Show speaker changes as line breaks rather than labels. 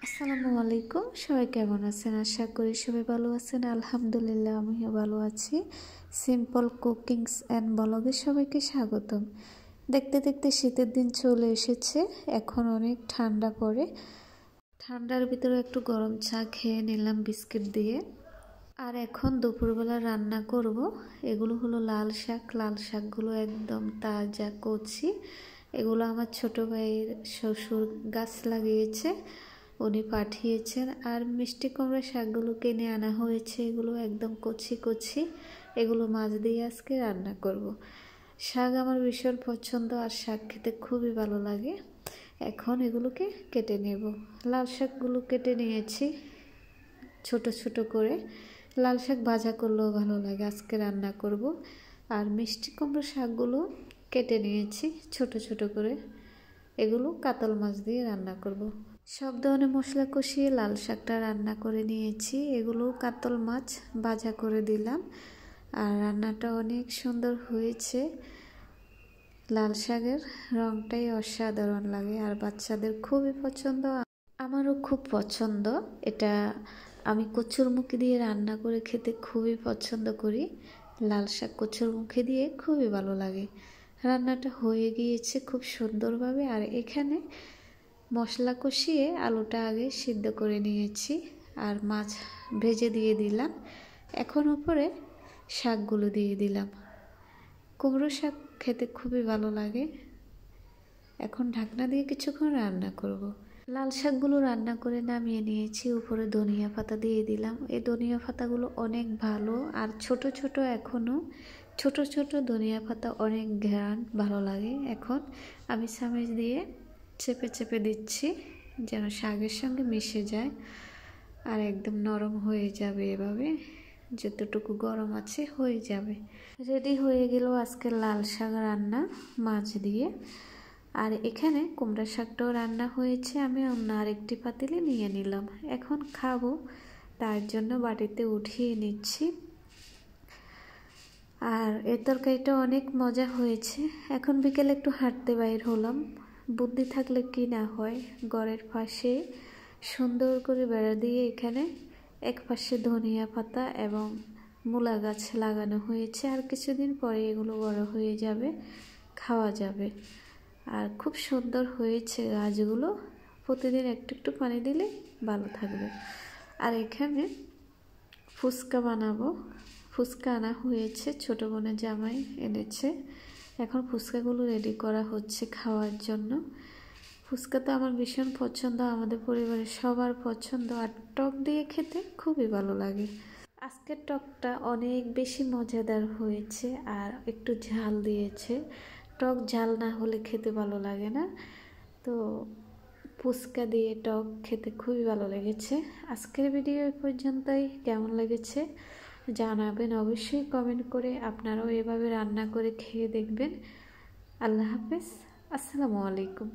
আসসালামু আলাইকুম। সবাই কেমন আছেন? আশা করি সবাই ভালো আছেন। আলহামদুলিল্লাহ আমিও ভালো আছি। সিম্পল কুকিংস অ্যান্ড ব্লগে সবাইকে স্বাগতম। দেখতে দেখতে শীতের দিন চলে এসেছে। এখন অনেক ঠান্ডা পড়ে। ঠান্ডার ভিতরে একটু গরম চা খেয়ে নিলাম বিস্কিট দিয়ে। আর এখন দুপুরবেলা রান্না করব। এগুলো হলো লাল শাক। লাল শাকগুলো একদম তাজা কচি। এগুলো আমার ছোট ভাইয়ের শ্বশুর গাছ লাগিয়েছে, উনি পাঠিয়েছেন। আর মিষ্টি কুমড়া শাকগুলো কিনে আনা হয়েছে, এগুলো একদম কচি কচি। এগুলো মাছ দিয়ে আজকে রান্না করব। শাক আমার ভীষণ পছন্দ, আর শাক খেতে খুবই ভালো লাগে। এখন এগুলোকে কেটে নেব। লাল শাকগুলো কেটে নিয়েছি ছোট ছোট করে। লাল শাক ভাজা করলেও ভালো লাগে, আজকে রান্না করব। আর মিষ্টি কুমড়ো শাকগুলো কেটে নিয়েছি ছোট ছোট করে। এগুলো কাতল মাছ দিয়ে রান্না করব। সব ধরনের মশলা কষিয়ে লাল শাকটা রান্না করে নিয়েছি। এগুলো কাতল মাছ ভাজা করে দিলাম। আর রান্নাটা অনেক সুন্দর হয়েছে। লাল শাকের রংটাই অসাধারণ লাগে, আর বাচ্চাদের খুবই পছন্দ, আমারও খুব পছন্দ। এটা আমি কচুরমুখী দিয়ে রান্না করে খেতে খুবই পছন্দ করি। লাল শাক কচুরমুখী দিয়ে খুবই ভালো লাগে। রান্নাটা হয়ে গিয়েছে খুব সুন্দরভাবে। আর এখানে মশলা কষিয়ে আলুটা আগে সিদ্ধ করে নিয়েছি, আর মাছ ভেজে দিয়ে দিলাম। এখন উপরে শাকগুলো দিয়ে দিলাম। কুমড়ো শাক খেতে খুবই ভালো লাগে। এখন ঢাকনা দিয়ে কিছুক্ষণ রান্না করব। লাল শাকগুলো রান্না করে নামিয়ে নিয়েছি, উপরে ধনিয়া পাতা দিয়ে দিলাম। এই ধনিয়া পাতাগুলো অনেক ভালো, আর ছোট ছোট এখনও ছোট ছোট ধনিয়া পাতা অনেক ঘ্রাণ ভালো লাগে। এখন আমি চামচ দিয়ে চেপে চেপে দিচ্ছি যেন শাকের সঙ্গে মিশে যায়, আর একদম নরম হয়ে যাবে। এভাবে যতটুকু গরম আছে হয়ে যাবে। রেডি হয়ে গেল আজকের লাল শাক রান্না মাছ দিয়ে। আর এখানে কুমড়া শাকটাও রান্না হয়েছে, আমি অন্য আরেকটি পাতিলে নিয়ে নিলাম। এখন খাবো, তার জন্য বাটিতে উঠিয়ে নিচ্ছি। আর এর তরকারিটা অনেক মজা হয়েছে। এখন বিকেলে একটু হাঁটতে বাইর হলাম। বুদ্ধি থাকলে কি না হয়, ঘরের পাশে সুন্দর করে বেড়া দিয়ে এখানে এক পাশে ধনিয়া পাতা এবং মূলা গাছ লাগানো হয়েছে। আর কিছুদিন পরে এগুলো বড় হয়ে যাবে, খাওয়া যাবে। আর খুব সুন্দর হয়েছে গাছগুলো। প্রতিদিন একটু একটু পানি দিলে ভালো থাকবে। আর এখানে ফুচকা বানাবো। ফুচকা আনা হয়েছে, ছোটো বোনের জামাই এনেছে। এখন ফুচকাগুলো রেডি করা হচ্ছে খাওয়ার জন্য। ফুচকা তো আমার ভীষণ পছন্দ, আমাদের পরিবারের সবার পছন্দ। আর টক দিয়ে খেতে খুবই ভালো লাগে। আজকের টকটা অনেক বেশি মজাদার হয়েছে, আর একটু ঝাল দিয়েছে। টক ঝাল না হলে খেতে ভালো লাগে না। তো ফুচকা দিয়ে টক খেতে খুবই ভালো লেগেছে। আজকের ভিডিও এই পর্যন্তই। কেমন লেগেছে জানাবেন অবশ্যই কমেন্ট করে। আপনারাও এভাবে রান্না করে খেয়ে দেখবেন। আল্লাহ হাফেজ। আসসালামু আলাইকুম।